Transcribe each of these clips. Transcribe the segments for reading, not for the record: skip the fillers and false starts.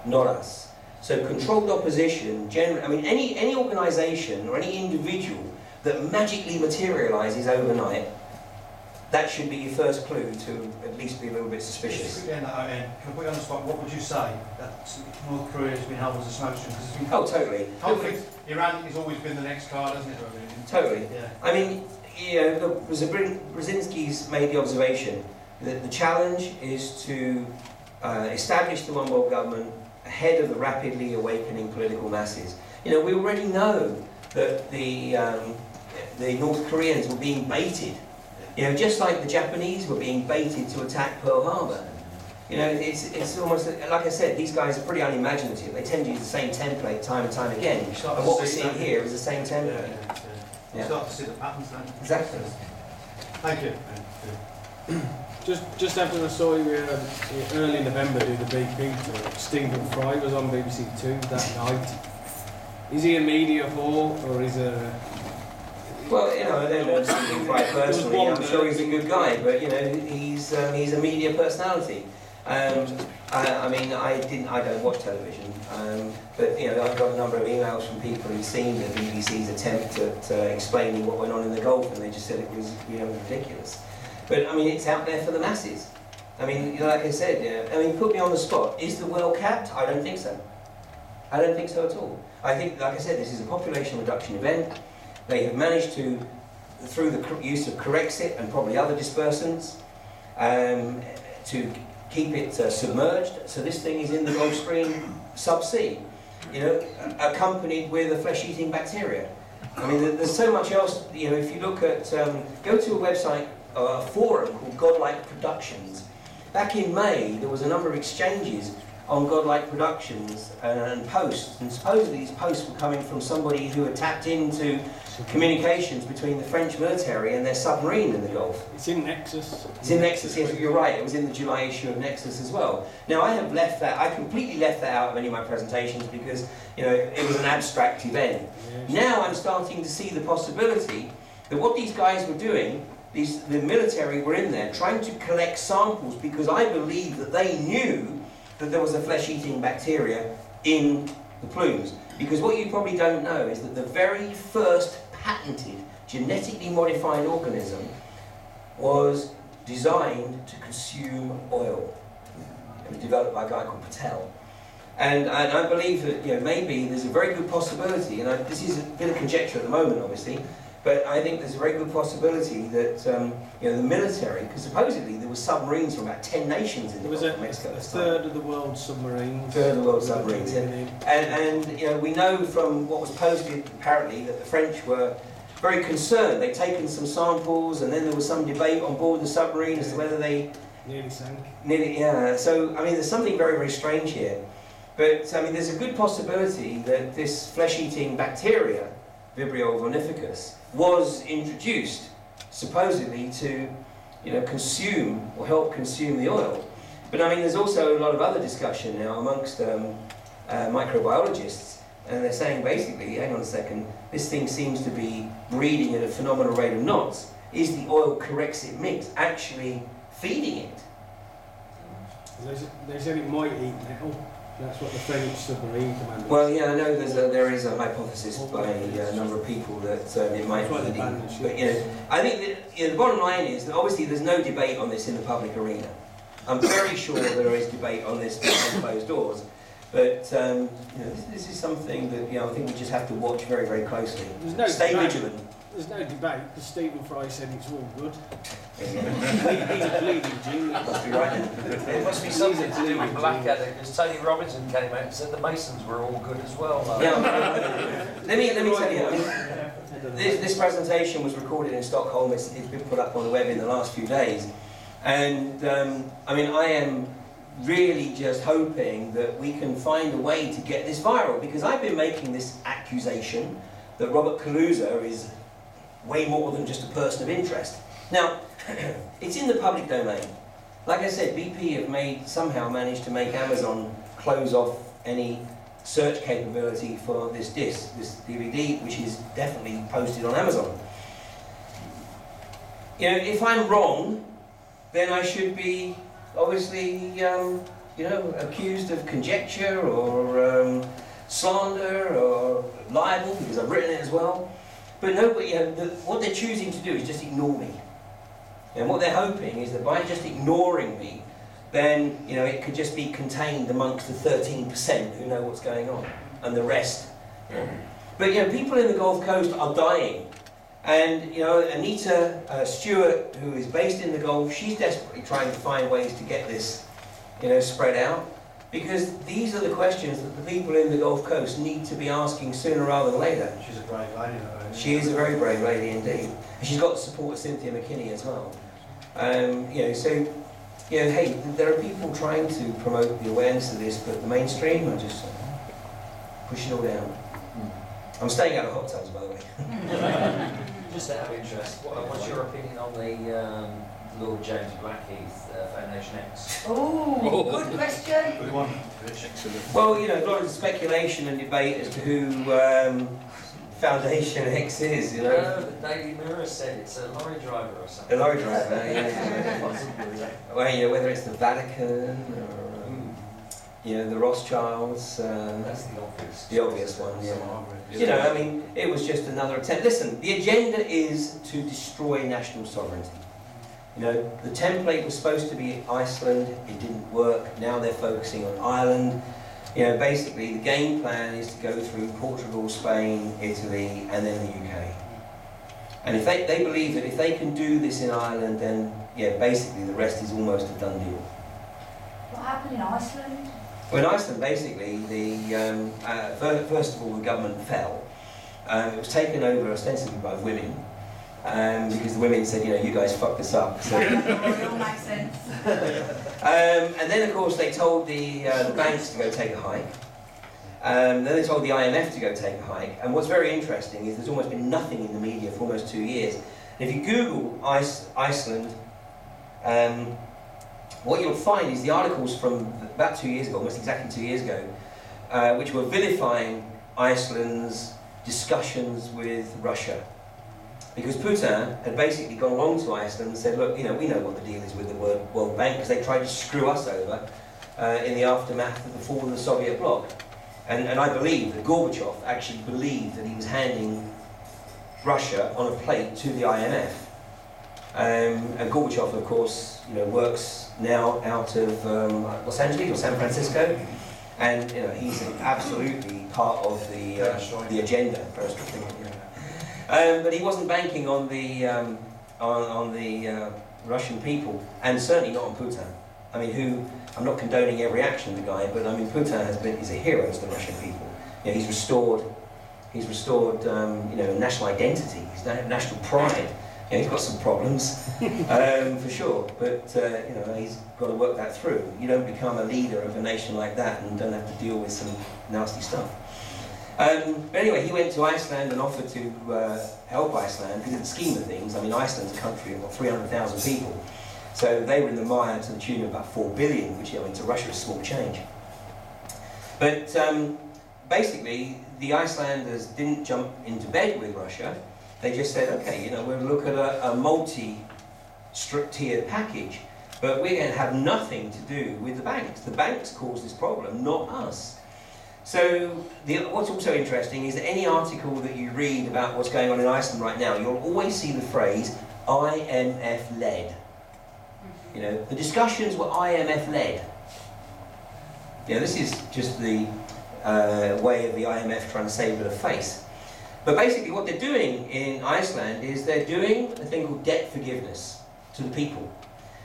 not us. So controlled opposition, generally, I mean, any organisation or any individual that magically materialises overnight, that should be your first clue to at least be a little bit suspicious. Again, can we understand, what would you say that North Korea has been held as a smokescreen? Oh, totally. Conflict, Iran has always been the next card, hasn't it? Totally. Yeah. I mean, you know, Brzezinski's made the observation that the challenge is to establish the one world government ahead of the rapidly awakening political masses. You know, we already know that the North Koreans were being baited. You know, just like the Japanese were being baited to attack Pearl Harbor. You know, it's almost, like I said, these guys are pretty unimaginative. They tend to use the same template time and time again. And what we're seeing here is the same template. You start to see the patterns then. Exactly. Thank you. Just after I saw you early November do the BP talk, Stephen Fry was on BBC Two that night. Is he a media whore, or is a... Well, you know, I don't know Stephen Fry personally. I'm sure he's a good guy, but you know, he's a media personality. I mean, I don't watch television, but you know, I've got a number of emails from people who've seen the BBC's attempt at explaining what went on in the Gulf, and they just said it was, you know, ridiculous. But I mean, it's out there for the masses. I mean, like I said, you know, I mean, put me on the spot. Is the world capped? I don't think so. I don't think so at all. I think, like I said, this is a population reduction event. They have managed to, through the use of Corexit and probably other dispersants, to keep it submerged. So this thing is in the Gulf Stream subsea, you know, accompanied with a flesh-eating bacteria. I mean, there's so much else. You know, if you look at, go to a website, a forum called Godlike Productions. Back in May, there was a number of exchanges on Godlike Productions and posts, and supposedly these posts were coming from somebody who had tapped into communications between the French military and their submarine in the Gulf. It's in Nexus. It's in Nexus, yes, you're right, it was in the July issue of Nexus as well. Now I have left that, I completely left that out of any of my presentations because, you know, it was an abstract event. Yes. Now I'm starting to see the possibility that what these guys were doing, the military were in there trying to collect samples because I believe that they knew that there was a flesh-eating bacteria in the plumes. Because what you probably don't know is that the very first patented genetically modified organism was designed to consume oil. It was developed by a guy called Patel. And I believe that, you know, maybe there's a very good possibility, and this is a bit of conjecture at the moment obviously, but I think there's a very good possibility that you know, the military, because supposedly there were submarines from about 10 nations in the Gulf of Mexico. A third of the world's submarines. Third of the world's submarines. And you know, we know from what was posted apparently that the French were very concerned. They'd taken some samples, and then there was some debate on board the submarine as to whether they nearly sank. Nearly, yeah. So I mean, there's something very, very strange here. But I mean, there's a good possibility that this flesh-eating bacteria, Vibrio volnificus, was introduced supposedly to, you know, consume or help consume the oil. But I mean, there's also a lot of other discussion now amongst microbiologists, and they're saying basically, hang on a second, this thing seems to be breeding at a phenomenal rate of knots. Is the oil Corexit mix actually feeding it? They said it might eat metal. That's what the French submarine commander. Well, yeah, I know there is a hypothesis by a number of people that it might be eating. But you know, I think that, you know, the bottom line is that obviously there's no debate on this in the public arena. I'm very sure there is debate on this behind closed doors. But you know, this is something that, you know, I think we just have to watch very, very closely. Stay vigilant. There's no debate because Stephen Fry said it's all good. He's a bleeding genius. Must be right. It must be something to do with Blackadder, because Tony Robinson came out and said the Masons were all good as well. Yeah, let me tell you. I mean, this presentation was recorded in Stockholm. It's been put up on the web in the last few days, and I mean, I am really just hoping that we can find a way to get this viral, because I've been making this accusation that Robert Kaluza is way more than just a person of interest. Now, it's in the public domain. Like I said, BP have somehow managed to make Amazon close off any search capability for this disc, this DVD, which is definitely posted on Amazon. You know, if I'm wrong, then I should be obviously you know, accused of conjecture or slander or libel, because I've written it as well. But no, but, you know, what they're choosing to do is just ignore me. And what they're hoping is that by just ignoring me, then, you know, it could just be contained amongst the 13% who know what's going on, and the rest. You know. But, you know, people in the Gulf Coast are dying. And, you know, Anita Stewart, who is based in the Gulf, she's desperately trying to find ways to get this, you know, spread out. Because these are the questions that the people in the Gulf Coast need to be asking sooner rather than later. She's a brave lady, though. She is a very brave lady indeed. And she's got the support of Cynthia McKinney as well. You know, so, you know, hey, there are people trying to promote the awareness of this, but the mainstream are just pushing it all down. I'm staying out of hot tubs, by the way. Just out of interest, what's your opinion on the Lord James Blackheath Foundation X? Oh, good question. Good one. Well, you know, a lot of speculation and debate as to who Foundation X is, you know. No, the Daily Mirror said it's a lorry driver or something. The lorry driver, yeah. Well, you know, whether it's the Vatican or, you know, the Rothschilds. That's the obvious. The obvious one, yeah. You know, I mean, it was just another attempt. Listen, the agenda is to destroy national sovereignty. You know, the template was supposed to be Iceland, it didn't work, now they're focusing on Ireland. You know, basically the game plan is to go through Portugal, Spain, Italy, and then the UK. And if they believe that if they can do this in Ireland, then, yeah, basically the rest is almost a done deal. What happened in Iceland? Well, in Iceland, basically, first of all, the government fell. It was taken over ostensibly by women, because the women said, you know, you guys fucked us up. So. It all makes sense. And then, of course, they told the banks to go take a hike. Then they told the IMF to go take a hike. And what's very interesting is there's almost been nothing in the media for almost 2 years. And if you Google Iceland, what you'll find is the articles from about 2 years ago, almost exactly 2 years ago, which were vilifying Iceland's discussions with Russia. Because Putin had basically gone along to Iceland and said, look, you know, we know what the deal is with the World Bank, because they tried to screw us over in the aftermath of the fall of the Soviet bloc. And I believe that Gorbachev actually believed that he was handing Russia on a plate to the IMF. And Gorbachev, of course, you know, works now out of Los Angeles or San Francisco, and you know, he's absolutely part of the agenda. But he wasn't banking on the Russian people, and certainly not on Putin. I mean, I'm not condoning every action of the guy, but I mean, Putin is a hero to the Russian people. You know, he's restored, you know, national identity, national pride. You know, he's got some problems, for sure, but you know, he's got to work that through. You don't become a leader of a nation like that and don't have to deal with some nasty stuff. But anyway, he went to Iceland and offered to help Iceland, because in the scheme of things, I mean, Iceland's a country of about 300,000 people. So they were in the mire to the tune of about 4 billion, which, you know, to Russia is small change. But basically, the Icelanders didn't jump into bed with Russia. They just said, okay, you know, we'll look at a multi-tiered package, but we're going to have nothing to do with the banks. The banks caused this problem, not us. So what's also interesting is that any article that you read about what's going on in Iceland right now, you'll always see the phrase IMF-led. You know, the discussions were IMF-led. You know, this is just the way of the IMF trying to save their face. But basically what they're doing in Iceland is they're doing a thing called debt forgiveness to the people.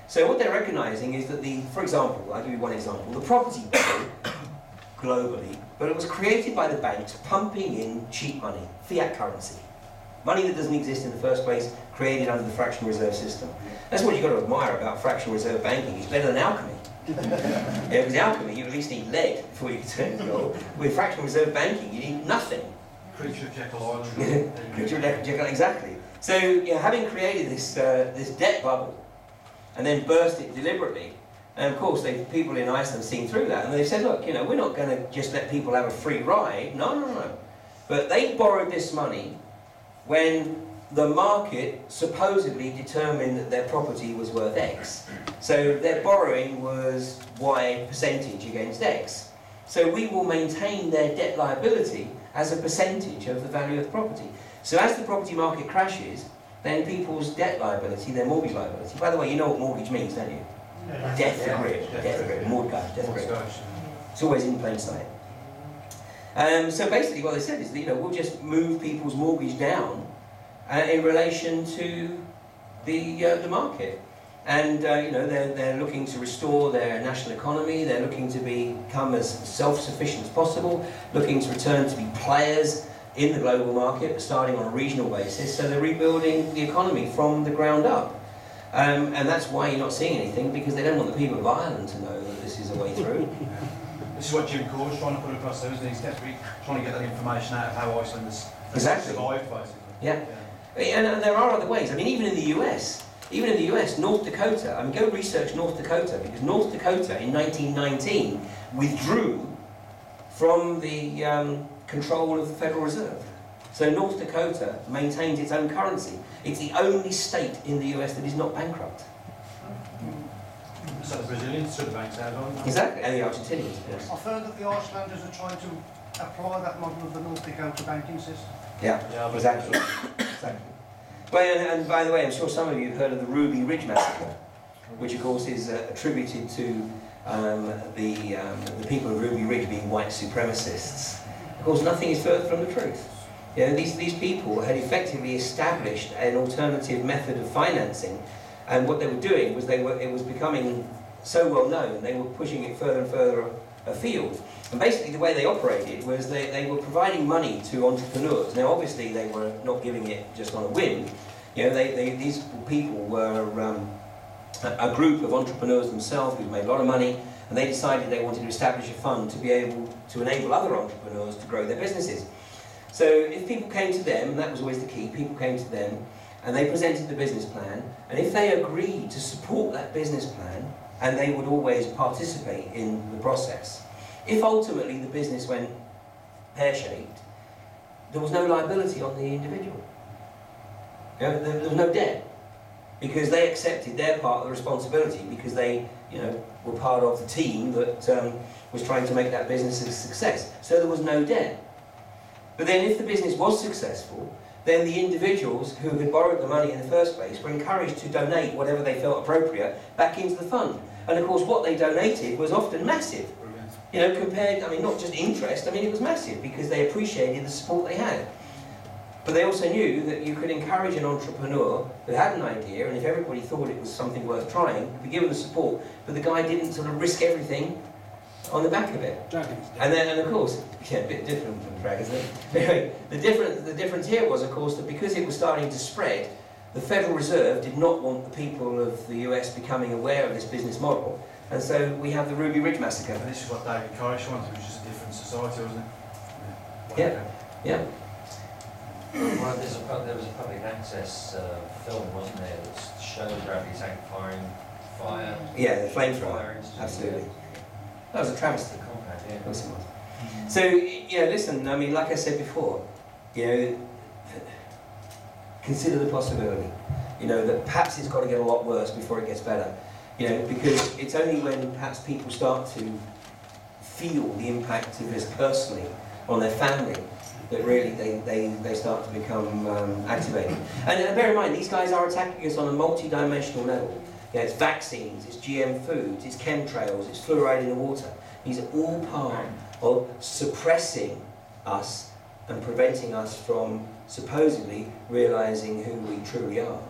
So what they're recognising is that for example, I'll give you one example, the property bubble globally, but it was created by the banks pumping in cheap money, fiat currency. Money that doesn't exist in the first place, created under the fractional reserve system. That's what you've got to admire about fractional reserve banking. It's better than alchemy. Yeah, because alchemy, you at least need lead before you can turn gold. With fractional reserve banking, you need nothing. Creature of Jekyll Island. Creature of Jekyll, exactly. So, you know, having created this debt bubble, and then burst it deliberately, and of course, people in Iceland seen through that, and they said, look, you know, we're not going to just let people have a free ride. No. But they borrowed this money when the market supposedly determined that their property was worth X. So their borrowing was Y percentage against X. So we will maintain their debt liability as a percentage of the value of the property. So as the property market crashes, then people's debt liability, their mortgage liability. By the way, you know what mortgage means, don't you? Death grip, mortgage, death grip. It's always in plain sight. So basically what they said is that, you know, we'll just move people's mortgage down in relation to the market. And you know, they're looking to restore their national economy, they're looking to become as self-sufficient as possible, looking to return to be players in the global market, starting on a regional basis, so they're rebuilding the economy from the ground up. And that's why you're not seeing anything, because they don't want the people of Ireland to know that this is a way through. This is what Jim Corbyn's trying to put across there, isn't he? He's desperately trying to get that information out of how Iceland has survived, basically. Yeah. And there are other ways. I mean, even in the US, North Dakota, I mean, go research North Dakota, because North Dakota in 1919 withdrew from the control of the Federal Reserve. So North Dakota maintains its own currency. It's the only state in the US that is not bankrupt. So the Brazilians should banks out on. Exactly, and the Argentinians, yes. I've heard that the Icelanders are trying to apply that model of the North Dakota banking system. Yeah, exactly. Exactly. Well, and by the way, I'm sure some of you have heard of the Ruby Ridge Massacre, which of course is attributed to the people of Ruby Ridge being white supremacists. Of course, nothing is further from the truth. You know, these people had effectively established an alternative method of financing, and what they were doing was it was becoming so well known, they were pushing it further and further afield. And basically the way they operated was they were providing money to entrepreneurs. Now obviously they were not giving it just on a whim. You know, these people were a group of entrepreneurs themselves who'd made a lot of money, and they decided they wanted to establish a fund to be able to enable other entrepreneurs to grow their businesses. So if people came to them, and that was always the key, people came to them and they presented the business plan, and if they agreed to support that business plan, and they would always participate in the process, if ultimately the business went pear-shaped, there was no liability on the individual. You know, there was no debt, because they accepted their part of the responsibility, because they, you know, were part of the team that was trying to make that business a success. So there was no debt. But then if the business was successful, then the individuals who had borrowed the money in the first place were encouraged to donate whatever they felt appropriate back into the fund. And of course what they donated was often massive. You know, compared, I mean, not just interest, I mean, it was massive because they appreciated the support they had. But they also knew that you could encourage an entrepreneur who had an idea, and if everybody thought it was something worth trying, be given the support, but the guy didn't sort of risk everything on the back of it. And of course, yeah, a bit different from drag, isn't it? Anyway, the difference here was, of course, that because it was starting to spread, the Federal Reserve did not want the people of the US becoming aware of this business model. And so we have the Ruby Ridge Massacre. And this is what David Koresh wanted, which is a different society, wasn't it? Yeah. Well, there was a public access film, wasn't there, that showed Bradley Tank firing fire. Yeah, the flamethrower. Absolutely. That was a travesty. Of course it was. So, you know, listen, I mean, like I said before, you know, consider the possibility, you know, that perhaps it's got to get a lot worse before it gets better. You know, because it's only when perhaps people start to feel the impact of this personally on their family that really they start to become activated. And bear in mind, these guys are attacking us on a multi-dimensional level. You know, it's vaccines, it's GM foods, it's chemtrails, it's fluoride in the water. These are all part of suppressing us and preventing us from supposedly realising who we truly are.